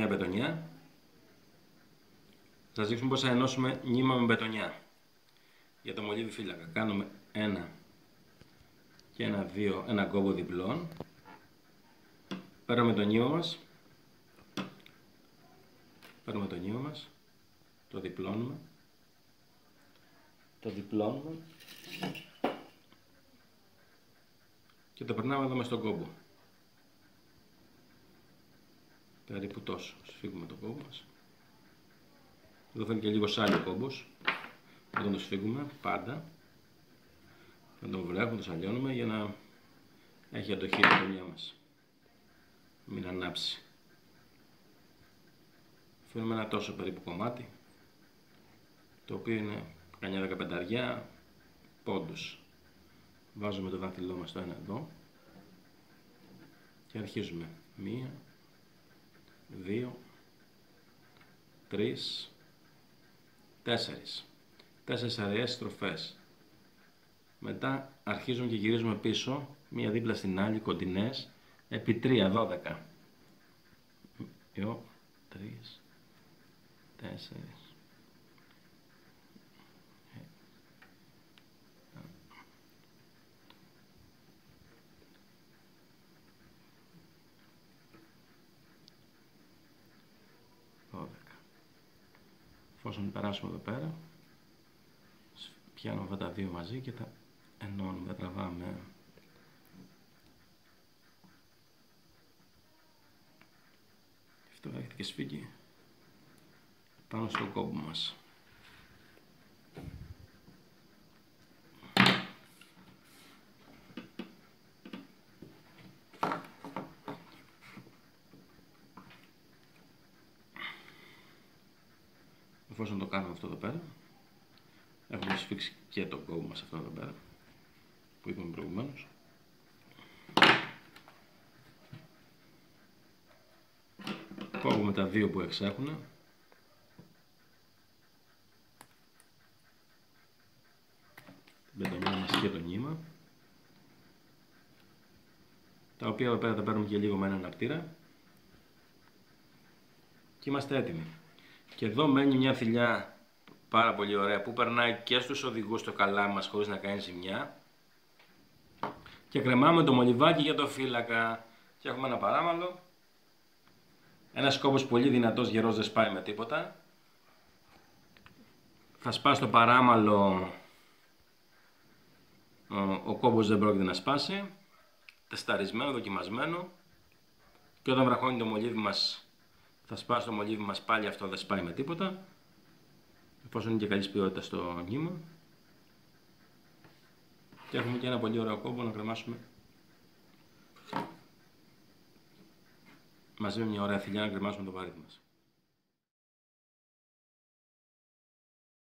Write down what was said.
μια μπετονιά. Θα σας δείξουμε πώς θα ενώσουμε νήμα με μπετονιά. Για το μολύβι φύλακα κάνουμε ένα και ένα κόμπο διπλών. Παίρνουμε το νήμα μας, το διπλώνουμε, και το περνάμε εδώ μες στον κόμπο. Περίπου τόσο. Σφίγγουμε το κόμπο μας. Εδώ φαίνεται και λίγο σάλιο ο κόμπος. Όταν το σφίγγουμε πάντα, να τον βρέχουμε, το σαλιώνουμε για να έχει αντοχή η μπετονιά μας. Μην ανάψει. Φέρνουμε ένα τόσο περίπου κομμάτι, το οποίο είναι κανιά 15 πόντους. Βάζουμε το δάχτυλό μας το ένα εδώ και αρχίζουμε 1, 2, 3, 4. 4 αραίες στροφές. Μετά αρχίζουμε και γυρίζουμε πίσω, μία δίπλα στην άλλη, κοντινές, επί 3, 12. 2, 3, 4. 12. Εφόσον περάσουμε εδώ πέρα, πιάνουμε αυτά τα δύο μαζί και τα ενώνουμε, τα τραβάμε. Αυτό έρχεται και σφίγγει πάνω στο κόμπο μας. Εφόσον το κάνουμε αυτό εδώ πέρα, έχουμε σφίξει και το κόμπο μας αυτό εδώ πέρα που είπαμε προηγουμένως. Κόβουμε τα δύο που εξέχουν. Την μπετονιά μας και το νήμα, τα οποία εδώ πέρα τα παίρνουμε και λίγο με έναν αναπτήρα και είμαστε έτοιμοι. Και εδώ μένει μια θηλιά πάρα πολύ ωραία που περνάει και στους οδηγούς το καλάμι μας χωρίς να κάνει ζημιά, και κρεμάμε το μολυβάκι για το φύλακα και έχουμε ένα παράμαλο. Ένας κόμπος πολύ δυνατός, γερός, δεν σπάει με τίποτα. Θα σπάσει το παράμαλο, ο κόμπος δεν πρόκειται να σπάσει. Τεσταρισμένο, δοκιμασμένο. Και όταν βραχώνει το μολύβι μας, θα σπάσει το μολύβι μας πάλι, αυτό δεν σπάει με τίποτα. Εφόσον είναι και καλής ποιότητας το νήμα. Και έχουμε και ένα πολύ ωραίο κόμπο να κρεμάσουμε μαζί με μια ωραία θηλιά, να κρεμάσουμε το βαρύδι μας.